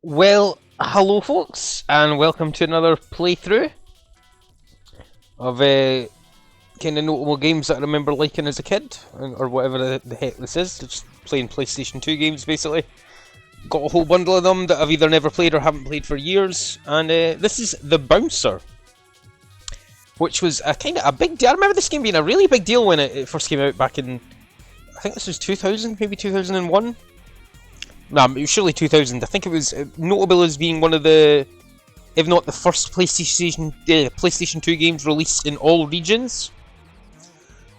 Well, hello folks, and welcome to another playthrough of kind of notable games that I remember liking as a kid, or whatever the heck this is. Just playing PlayStation 2 games, basically. Got a whole bundle of them that I've either never played or haven't played for years, and this is The Bouncer, which was a kind of a big deal. I remember this game being a really big deal when it first came out back in, I think this was 2000, maybe 2001? Nah, it was surely 2000. I think it was notable as being one of the, if not the first PlayStation 2 games released in all regions.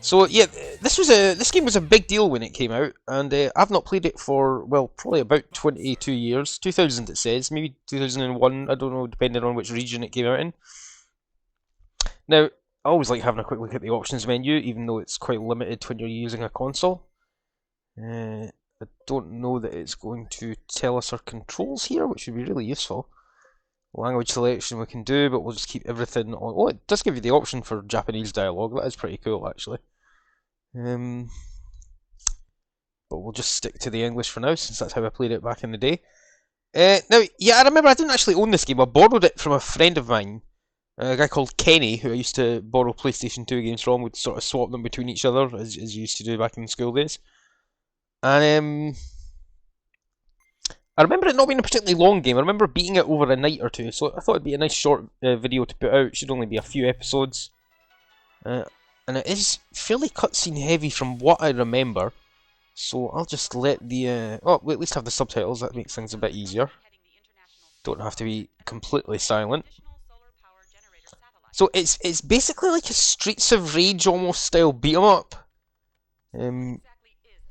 So yeah, this game was a big deal when it came out, and I've not played it for, well, probably about 22 years. 2000 it says, maybe 2001. I don't know, depending on which region it came out in. Now, I always like having a quick look at the options menu, even though it's quite limited when you're using a console. I don't know that it's going to tell us our controls here, which would be really useful. Language selection we can do, but we'll just keep everything on. Oh, it does give you the option for Japanese dialogue. That is pretty cool, actually. But we'll just stick to the English for now, since that's how I played it back in the day. Now, yeah, I remember I didn't actually own this game. I borrowed it from a friend of mine, a guy called Kenny, who I used to borrow PlayStation 2 games from. We'd sort of swap them between each other, as you used to do back in school days. And I remember it not being a particularly long game. I remember beating it over a night or two, so I thought it'd be a nice short video to put out. It should only be a few episodes. And it is fairly cutscene heavy from what I remember. So I'll just let the... oh, we at least have the subtitles. That makes things a bit easier. Don't have to be completely silent. So it's basically like a Streets of Rage almost style beat 'em up.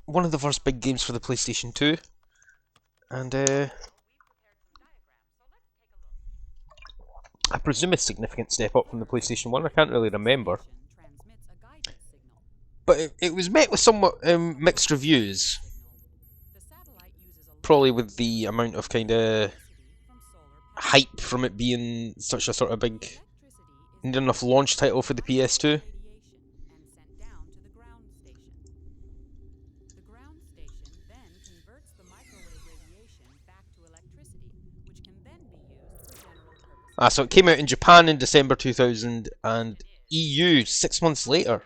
One of the first big games for the PlayStation 2. And I presume a significant step up from the PlayStation 1. I can't really remember. But it was met with somewhat mixed reviews. Probably with the amount of kind of hype from it being such a sort of big, near enough launch title for the PS2. So it came out in Japan in December 2000 and EU 6 months later.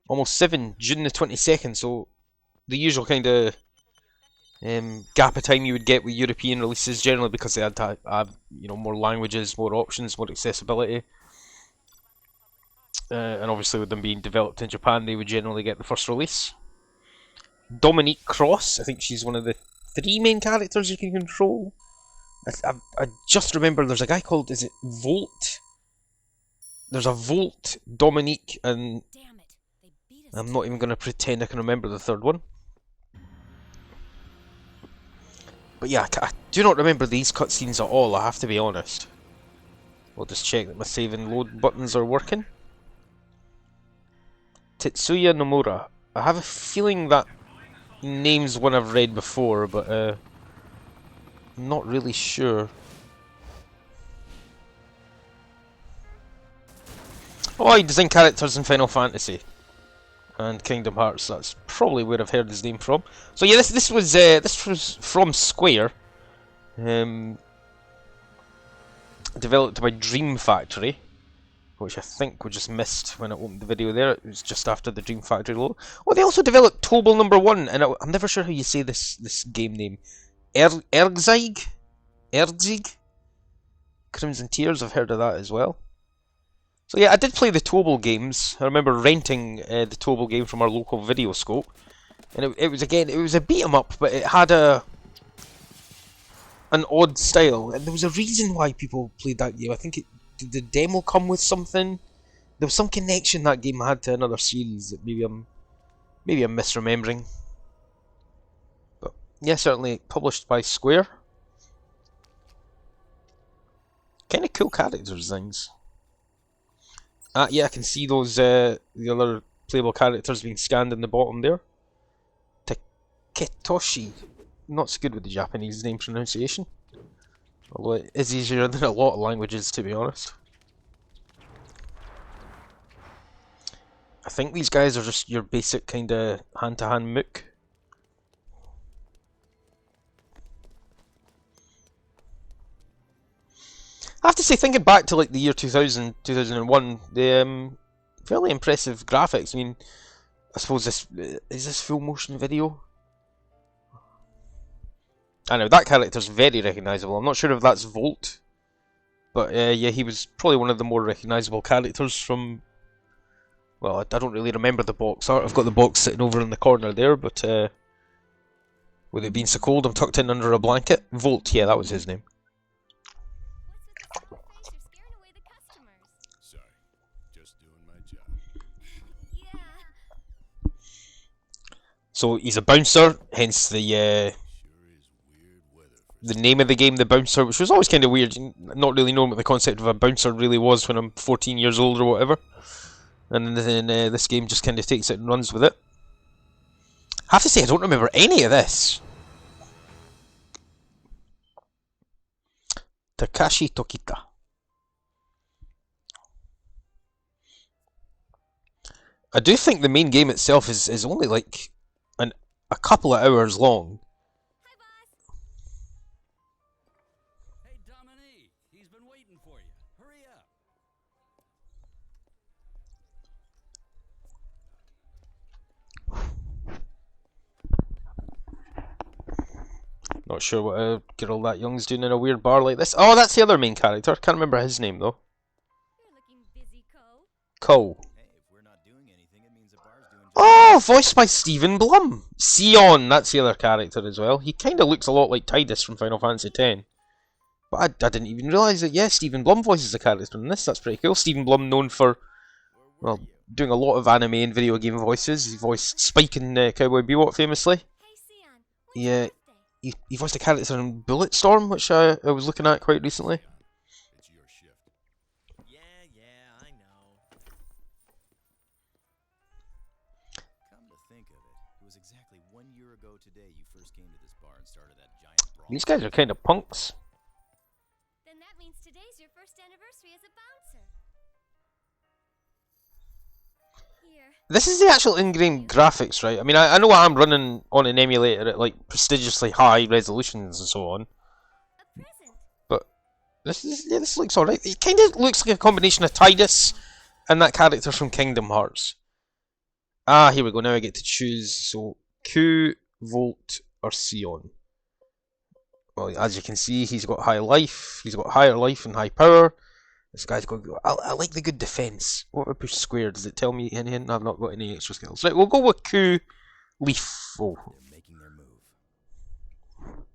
Almost 7, June the 22nd, so the usual kind of gap of time you would get with European releases, generally because they had to have, more languages, more options, more accessibility. And obviously with them being developed in Japan, they would generally get the first release. Dominique Cross, I think she's one of the 3 main characters you can control. I just remember there's a guy called, is it Volt? There's a Volt, Dominique, and I'm not even going to pretend I can remember the third one. But yeah, I do not remember these cutscenes at all, I have to be honest. We'll just check that my save and load buttons are working. Tetsuya Nomura. I have a feeling that name's one I've read before, but I'm not really sure. Oh, he designed characters in Final Fantasy and Kingdom Hearts. That's probably where I've heard his name from. So yeah, this was from Square, developed by Dream Factory, which I think we just missed when I opened the video there. It was just after the Dream Factory logo. Oh, they also developed Tobal #1, and I'm never sure how you say this game name. Erzig? Crimson Tears, I've heard of that as well. So yeah, I did play the Tobal games. I remember renting the Tobal game from our local video scope. And it was a beat 'em up, but it had an odd style. And there was a reason why people played that game. I think did the demo come with something? There was some connection that game had to another series that maybe I'm misremembering. But yeah, certainly published by Square. Kind of cool character designs. Yeah, I can see those the other playable characters being scanned in the bottom there. Taketoshi. Not so good with the Japanese name pronunciation. Although it is easier than a lot of languages, to be honest. I think these guys are just your basic kind of hand-to-hand mook. I have to say, thinking back to like the year 2000, 2001, the fairly impressive graphics. I mean, I suppose this is this full motion video. I know that character's very recognisable. I'm not sure if that's Volt, but yeah, he was probably one of the more recognisable characters from. Well, I don't really remember the box art. I've got the box sitting over in the corner there, but with it being so cold, I'm tucked in under a blanket. Volt, yeah, that was his name. So he's a bouncer, hence the name of the game, the bouncer, which was always kind of weird, not really knowing what the concept of a bouncer really was when I'm 14 years old or whatever. And then this game just kind of takes it and runs with it. I have to say, I don't remember any of this. Takashi Tokita. I do think the main game itself is only like a couple of hours long. Hi, boss. Hey, Dominique, he's been waiting for you. Hurry up. Not sure what a girl that young's doing in a weird bar like this. Oh, that's the other main character. Can't remember his name though. You're looking busy, Kou. Kou. Hey, Oh, voiced by Stephen Blum. Sion, that's the other character as well. He kind of looks a lot like Tidus from Final Fantasy X. But I didn't even realise that, yeah, Stephen Blum voices a character in this. That's pretty cool. Stephen Blum known for, well, doing a lot of anime and video game voices. He voiced Spike in Cowboy Bebop famously. Hey, Sion. He voiced a character in Bulletstorm, which I was looking at quite recently. It's your shift. Yeah, I know. Come to think of it, it was exactly 1 year ago today you first came to this bar and started that giant brawl. These guys are kind of punks. Then that means today's your first anniversary as a bouncer. Here. This is the actual in-game graphics, right? I mean, I know I'm running on an emulator at like prestigiously high resolutions and so on. A present. But this looks alright. It kind of looks like a combination of Tidus and that character from Kingdom Hearts. Ah, here we go. Now I get to choose. So, Kou, Volt, or Sion. Well, as you can see, he's got high life. He's got higher life and high power. This guy's got. I like the good defense. What if I push square? Does it tell me anything? I've not got any extra skills. Right, we'll go with Kou Leifoh. They're making their move.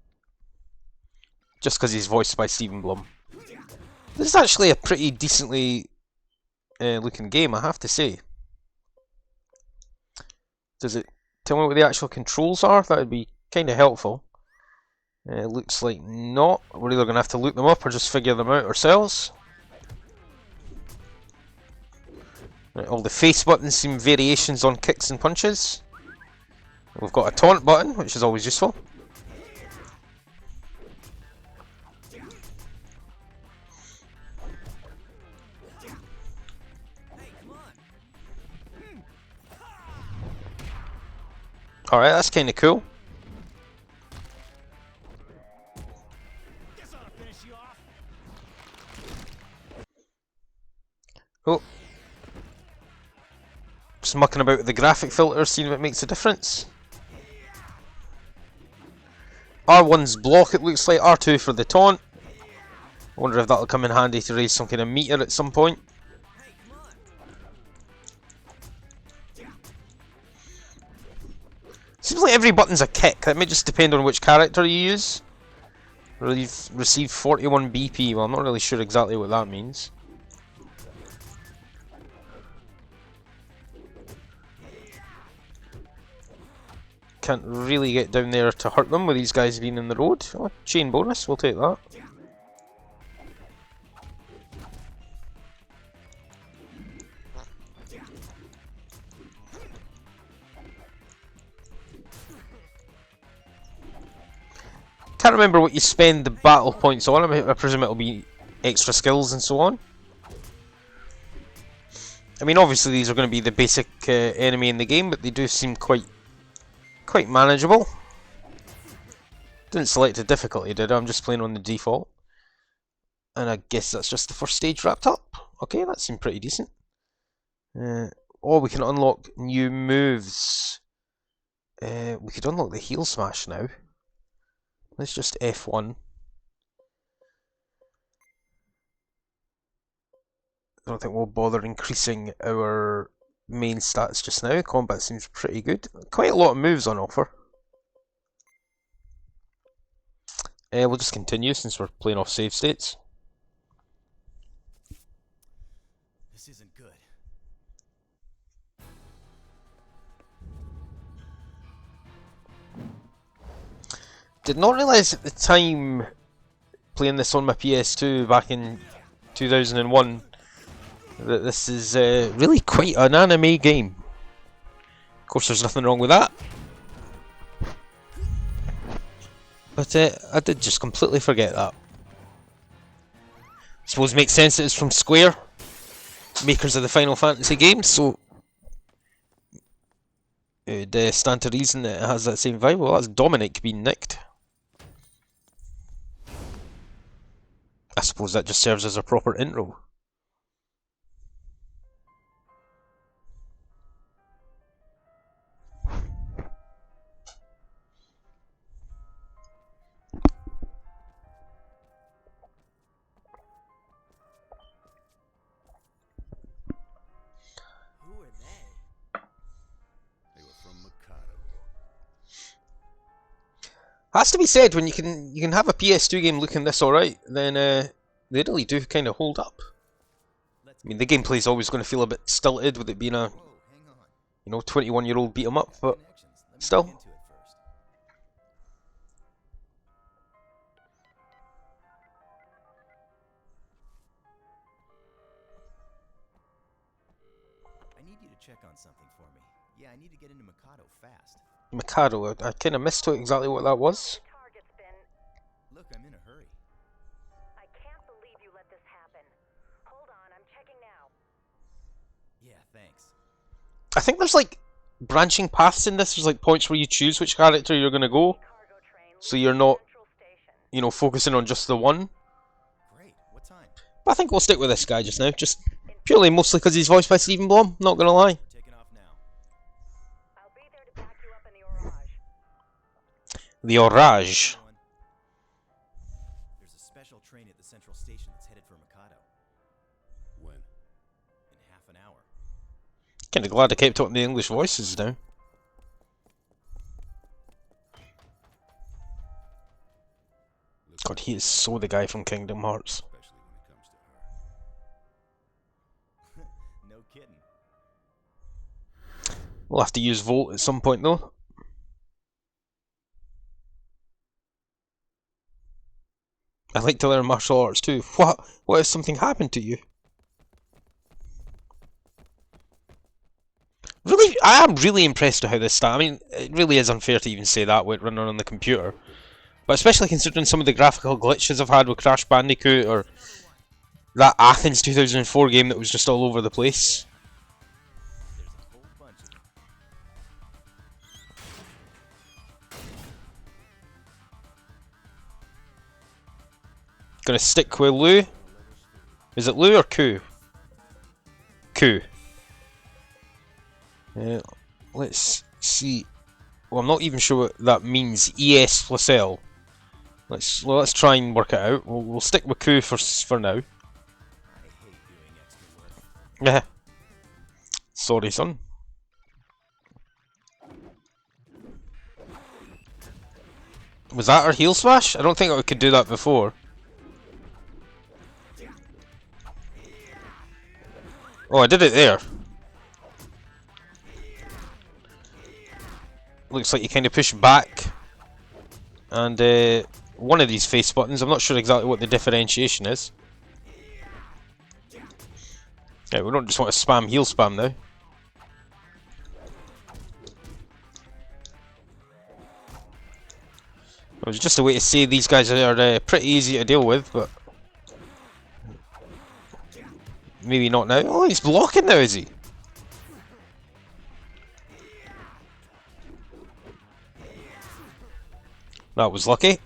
Just because he's voiced by Stephen Blum. This is actually a pretty decently looking game, I have to say. Does it tell me what the actual controls are? That would be kind of helpful. It looks like not. We're either going to have to look them up or just figure them out ourselves. Right, all the face buttons seem variations on kicks and punches. We've got a taunt button, which is always useful. Alright, that's kind of cool. Oh. Just mucking about with the graphic filter, seeing if it makes a difference. R1's block, it looks like. R2 for the taunt. I wonder if that'll come in handy to raise some kind of meter at some point. Seems like every button's a kick. That may just depend on which character you use. You've received 41 BP. Well, I'm not really sure exactly what that means. Can't really get down there to hurt them with these guys being in the road. Oh, chain bonus, we'll take that. Can't remember what you spend the battle points on. I presume it'll be extra skills and so on. I mean, obviously these are going to be the basic enemy in the game, but they do seem quite manageable. Didn't select a difficulty, did I? I'm just playing on the default. And I guess that's just the first stage wrapped up. Okay, that seemed pretty decent. Oh, we can unlock new moves. We could unlock the heel smash now. Let's just F1. I don't think we'll bother increasing our main stats just now. Combat seems pretty good. Quite a lot of moves on offer. We'll just continue since we're playing off save states. This isn't good. Did not realise at the time, playing this on my PS2 back in 2001, that this is really quite an anime game. Of course, there's nothing wrong with that. But I did just completely forget that. I suppose it makes sense that it's from Square, makers of the Final Fantasy games, so it would stand to reason that it has that same vibe. Well, that's Dominic being nicked. I suppose that just serves as a proper intro. Who are they? They were from Mikado. Has to be said, when you can have a PS2 game looking this alright, then they really do kind of hold up. I mean, the gameplay's always going to feel a bit stilted with it being a, Whoa, hang on. 21-year-old beat 'em up, but Connections. Let me still. look into it first. I need you to check on something for me. Yeah, I need to get into Mikado fast. Mikado, I kind of missed exactly what that was. Target's been. Look, I'm in a hurry. I can't believe you let this happen. Hold on, I'm checking now. Yeah, thanks. I think there's like branching paths in this. There's like points where you choose which character you're going to go, Cargo train. so you're not, Central Station. focusing on just the one. Great. What time? But I think we'll stick with this guy just now, just purely mostly because he's voiced by Stephen Blum, not going to lie. We're taking off now. I'll be there to back you up in the Orage. The Orage. Going. There's a special train at the Central Station that's headed for Mikado. When? In half an hour. Kind of glad I kept up the English voices now. God, he is so the guy from Kingdom Hearts. Especially when it comes to her. No kidding. We'll have to use Volt at some point though. I'd like to learn martial arts too. What? What if something happened to you? Really, I am really impressed with how this started. I mean, it really is unfair to even say that with running on the computer. But especially considering some of the graphical glitches I've had with Crash Bandicoot or that Athens 2004 game that was just all over the place. There's a whole bunch of them. Gonna stick with Lou. Is it Lou or Kou? Kou. Let's see. Well, I'm not even sure what that means. ES plus L. Let's try and work it out. We'll stick with Kou for now. I hate doing extra work. Yeah. Sorry, son. Was that our heel smash? I don't think I could do that before. Oh, I did it there. Looks like you kind of push back. And one of these face buttons, I'm not sure exactly what the differentiation is. Yeah, we don't just want to spam heel spam now. It was just a way to say these guys are pretty easy to deal with, but maybe not now. Oh, he's blocking now, is he? That was lucky.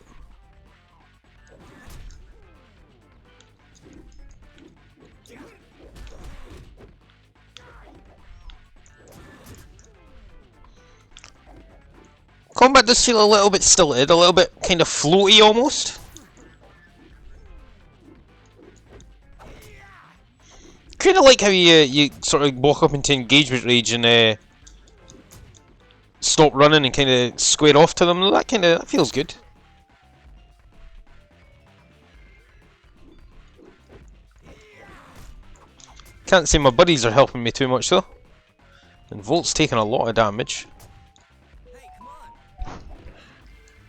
combat does feel a little bit stilted, a little bit kind of floaty almost. Kind of like how you sort of walk up into engagement range and stop running and kind of square off to them. That feels good. Can't say my buddies are helping me too much though. And Volt's taking a lot of damage.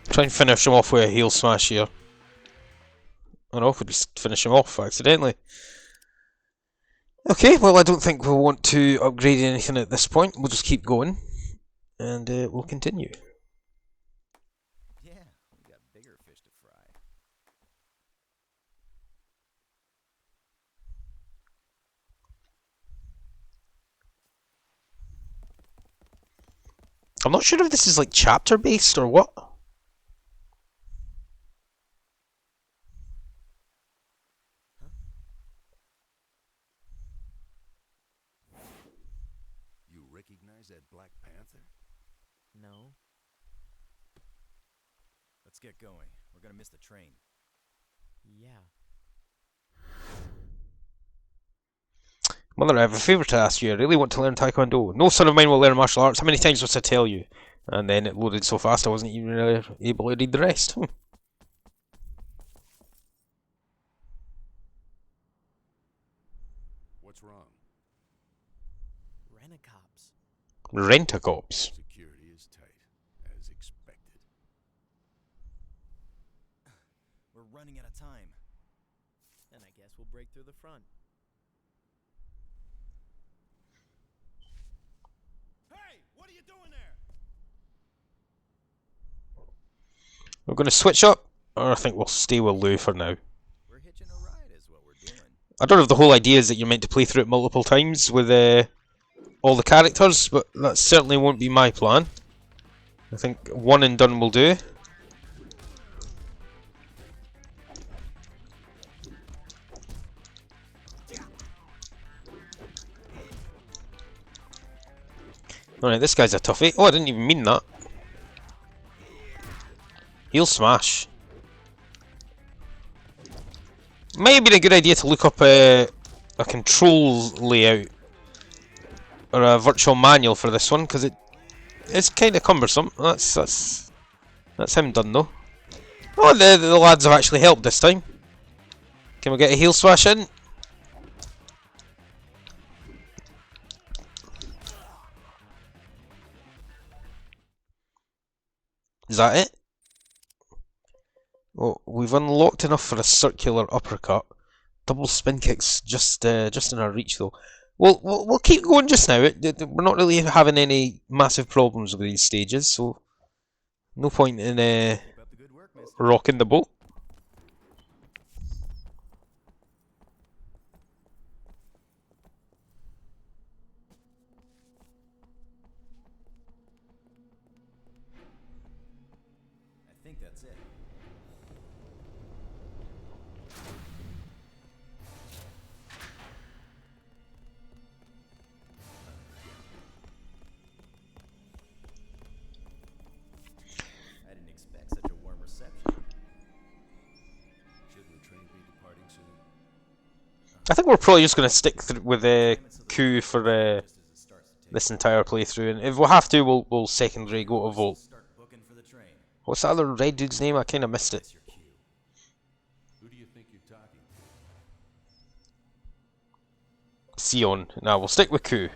Try and finish him off with a heel smash here. I know if we just finish him off accidentally. Okay, well I don't think we'll want to upgrade anything at this point. We'll just keep going. And we'll continue. Yeah, we got bigger fish to fry. I'm not sure if this is like chapter based or what. You recognize that Black Panther? No. Let's get going. We're gonna miss the train. Yeah. Mother, I have a favour to ask you. I really want to learn Taekwondo. No son of mine will learn martial arts. How many times must I tell you? And then it loaded so fast I wasn't even able to read the rest. What's wrong? Rent-a-cops. Rent-a-cops. Security is tight, as expected. We're running out of time. And I guess we'll break through the front. Hey, what are you doing there? We're going to switch up, or I think we'll stay with Lou for now. We're hitching a ride is what we're doing. I don't know if the whole idea is that you're meant to play through it multiple times with all the characters, but that certainly won't be my plan. I think one and done will do. Alright, this guy's a toughie. Oh, I didn't even mean that. Heel smash. Might have been a good idea to look up a control layout or a virtual manual for this one, because it's kind of cumbersome. That's him done though. Oh, the lads have actually helped this time. Can we get a heel smash in? Is that it? Well, we've unlocked enough for a circular uppercut. Double spin kicks just in our reach though. We'll keep going just now. We're not really having any massive problems with these stages, so no point in Keep up the good work, mister. rocking the boat. I think that's it. I didn't expect such a warm reception. Shouldn't the train be departing soon? I think we're probably just going to stick with Kou for Just as it starts to take this entire playthrough, and if we have to, we'll secondary go to Volt. Start booking for the train. What's that other red dude's name? I kind of missed it. That's your cue. Who do you think you're talking to? Sion. Now we'll stick with Kou. Man,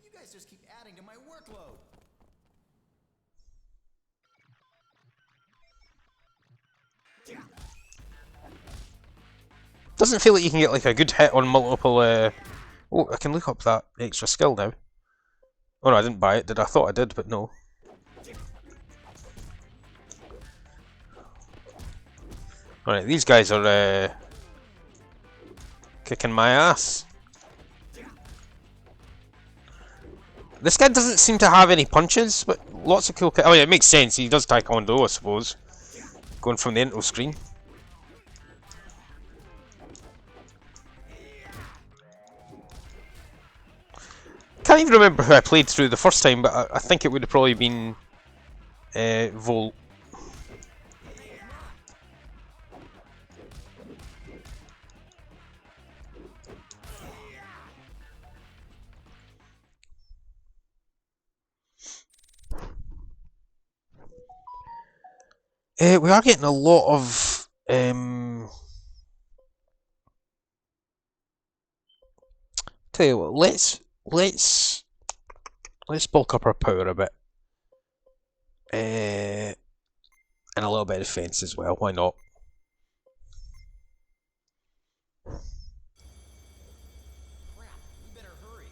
you guys just keep adding to my workload. Doesn't feel like you can get like a good hit on multiple. Oh, I can look up that extra skill now. Oh no, I didn't buy it. Did I? Thought I did, but no. Alright, these guys are kicking my ass. This guy doesn't seem to have any punches, but lots of cool. Oh yeah, it makes sense. He does Taekwondo, I suppose. Going from the intro screen. can't even remember who I played through the first time, but I think it would have probably been Volt. We are getting a lot of tell you what, let's bulk up our power a bit, and a little bit of defense as well. Why not? Crap, we better hurry.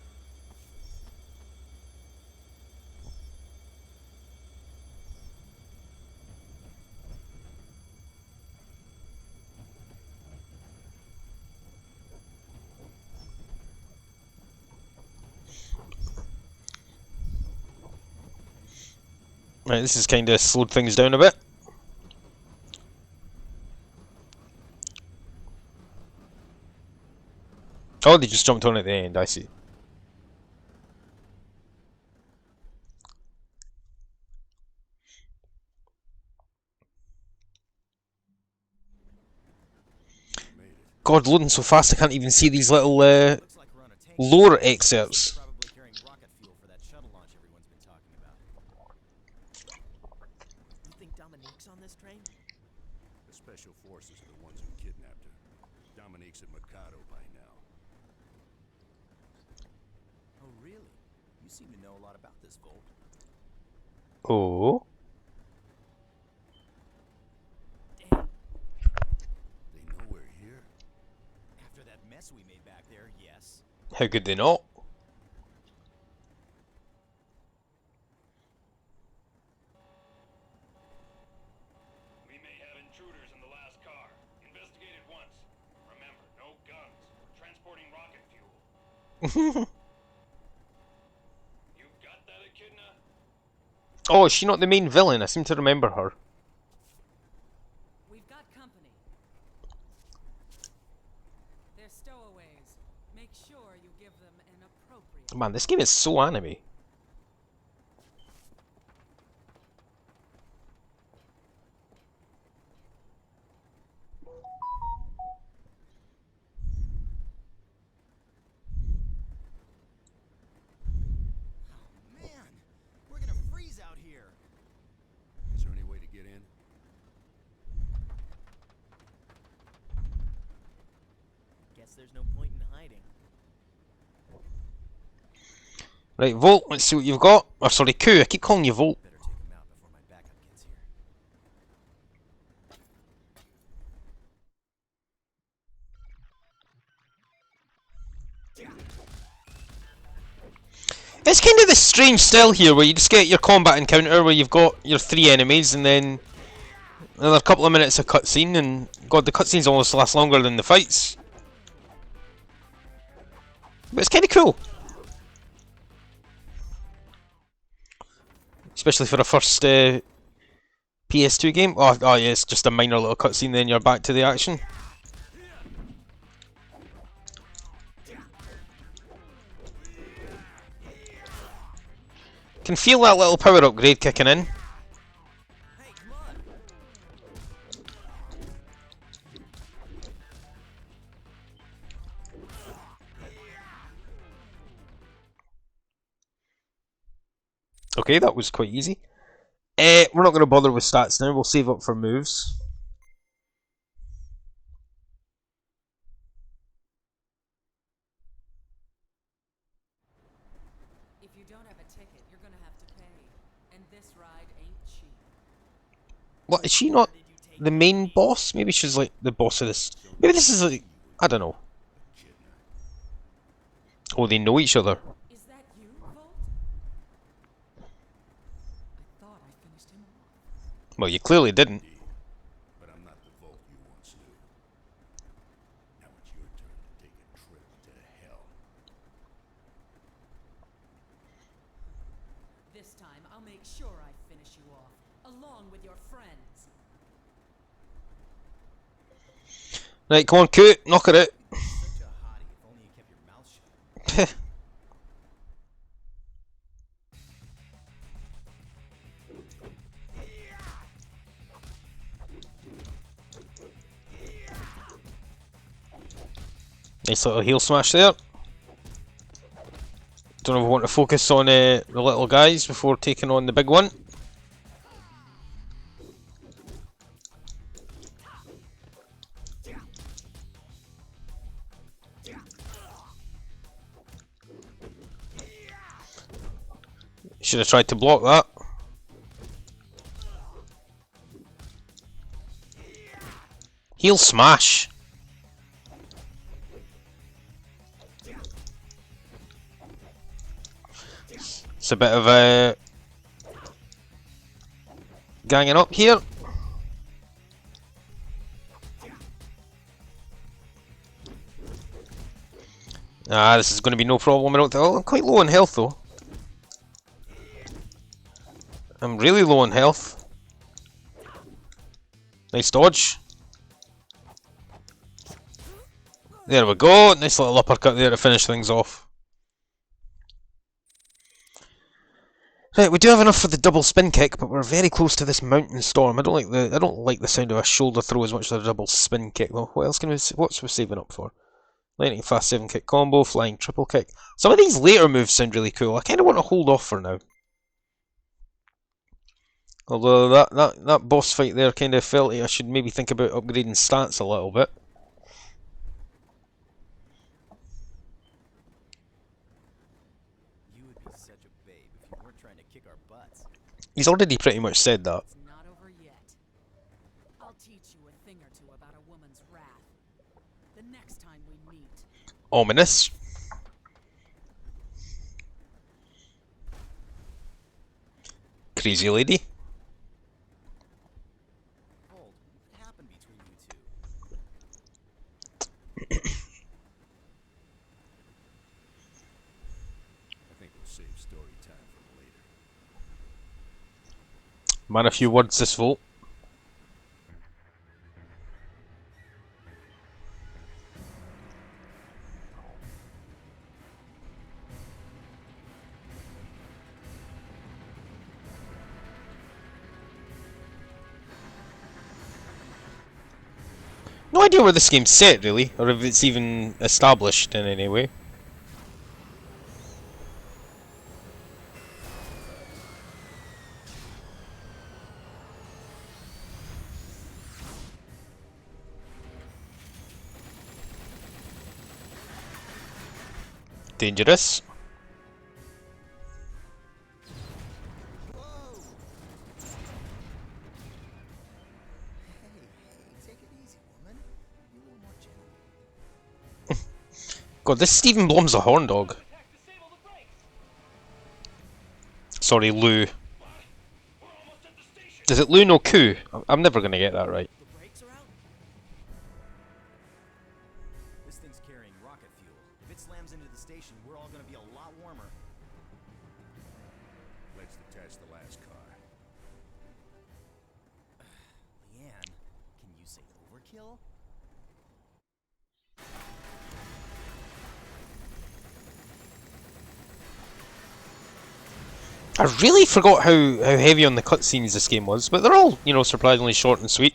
Right, this has kind of slowed things down a bit. Oh, they just jumped on at the end. I see. God, loading so fast I can't even see these little Looks like we're on a tank. lore excerpts. Probably carrying rocket fuel for that shuttle launch everyone's been talking about. You think Dominique's on this train? The special forces are the ones who kidnapped her. Dominique's at Mikado by now. Oh, really? You seem to know a lot about this, Volt. Oh. Damn. They know we're here. After that mess we made back there, yes. How could they not? We may have intruders in the last car. Investigate it once. Remember, no guns. Transporting rocket fuel. You got that, Echidna? Oh, is she not the main villain? I seem to remember her. We've got company. They're stowaways. Make sure you give them an appropriate. Man, this game is so anime. Oh, man. We're gonna freeze out here. Is there any way to get in? Guess there's no point in hiding. Right, Volt, let's see what you've got. Or sorry, Kou, I keep calling you Volt. Better take him out before my backup gets here. It's kind of this strange style here where you just get your combat encounter where you've got your 3 enemies and then another couple of minutes of cutscene, and God, the cutscenes almost last longer than the fights. But it's kind of cool. Especially for a first PS2 game. Oh yeah, it's just a minor little cutscene, then you're back to the action. Can feel that little power upgrade kicking in. Hey, come on. Okay, that was quite easy. We're not going to bother with stats now, we'll save up for moves. If you don't have a ticket, you're gonna have to pay. And this ride ain't cheap. What, is she not the main boss? Maybe she's like the boss of this. Maybe this is like, I don't know. Oh, they know each other. Is that you, Volt? I thought I finished him off. Well, you clearly didn't. But I'm not the Volt you once knew. Now it's your turn to take a trip to hell. This time, I'll make sure I finish you off, along with your friends. Right, come on, Kou, knock it out. Such a hottie. If only you kept your mouth shut. Nice little heel smash there. Don't know if we want to focus on the little guys before taking on the big one. Should have tried to block that. Heel smash. It's a bit of a ganging up here. Ah, this is going to be no problem. I don't think. Oh, I'm quite low on health though. I'm really low on health. Nice dodge. There we go. Nice little uppercut there to finish things off. Right, we do have enough for the double spin kick, but we're very close to this mountain storm. I don't like the sound of a shoulder throw as much as a double spin kick though. What else can we? What's we saving up for? Lightning fast 7 kick combo, flying triple kick. Some of these later moves sound really cool. I kind of want to hold off for now. Although that boss fight there kind of felt like I should maybe think about upgrading stats a little bit. You would be such a babe if you weren't trying to kick our butts. He's already pretty much said that. It's not over yet. I'll teach you a thing or two about a woman's wrath. The next time we meet. Ominous. Crazy lady. Hold, what happened between you two? I think we'll save story time for later. Man, a few words this vote. No idea where this game's set, really, or if it's even established in any way. Dangerous. Take it easy, woman. Be a little more gentle. God, this Stephen Blum's a horn dog. Sorry, Lou. Is it Lou no Kou? I'm never gonna get that right. The brakes are out. This thing's carrying rocket fuel. If it slams into the station, we're all gonna be a lot warmer. Let's detach the last car. Leanne, can you say overkill? I really forgot how heavy on the cutscenes this game was, but they're all, you know, surprisingly short and sweet.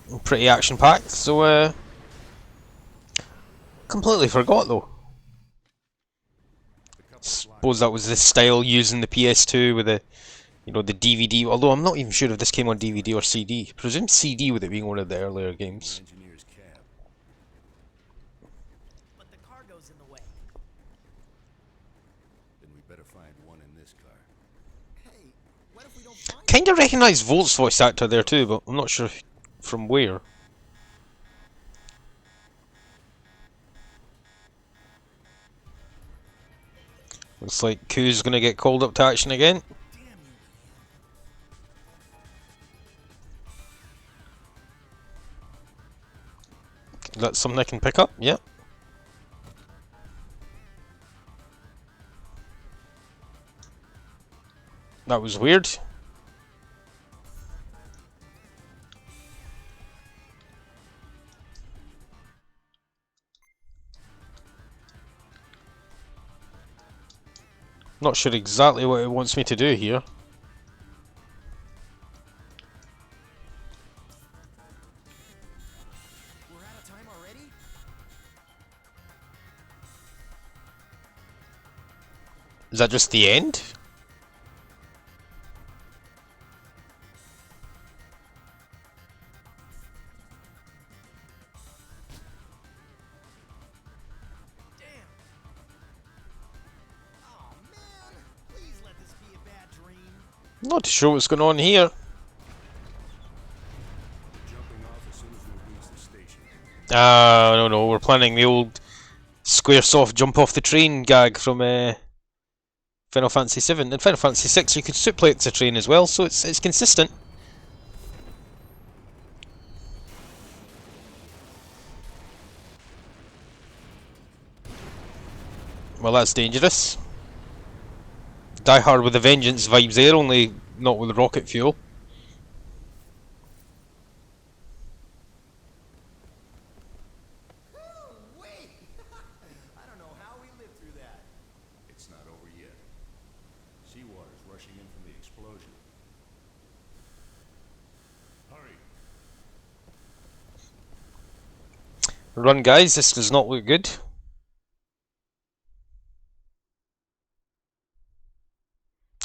And pretty action-packed, so, completely forgot, though. Suppose that was the style used in the PS2 with the, you know, the DVD, although I'm not even sure if this came on DVD or CD. I presume CD with it being one of the earlier games. Engineer's cab. But the cargo's in the way. Then we better find one in this car. Hey, what if we don't find Kinda recognise Volt's voice actor there too, but I'm not sure from where. Looks like Kou's gonna get called up to action again. That's something I can pick up, yep. That was weird. Not sure exactly what it wants me to do here. We're out of time already? Is that just the end? Damn. Oh man, please let this be a bad dream. Not too sure what's going on here. Jumping off as soon as we reach the station. Ah, no, we're planning the old Squaresoft jump off the train gag from Final Fantasy VII. In Final Fantasy VI you could suplex a train as well, so it's consistent. Well, that's dangerous. Die Hard with a Vengeance vibes there, only not with rocket fuel. Wait! I don't know how we lived through that. It's not over yet. Seawater's rushing in from the explosion. Hurry. Run, guys, this does not look good.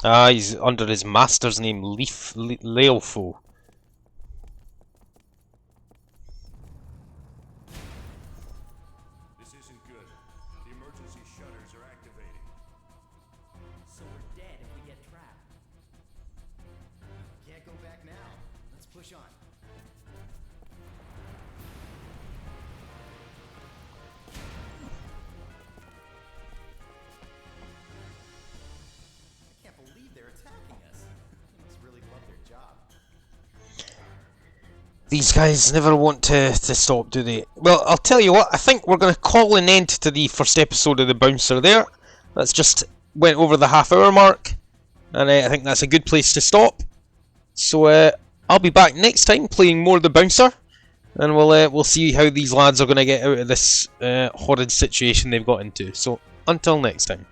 Ah, he's under his master's name, Leifoh. This isn't good. The emergency shutters are activating. So we're dead if we get trapped. Can't go back now. Let's push on. I can't believe they're attacking us. They must really love their job. These guys never want to stop, do they? Well, I'll tell you what, I think we're going to call an end to the first episode of The Bouncer there. That's just went over the half-hour mark, and I think that's a good place to stop. So I'll be back next time playing more of The Bouncer, and we'll see how these lads are going to get out of this horrid situation they've got into. So until next time.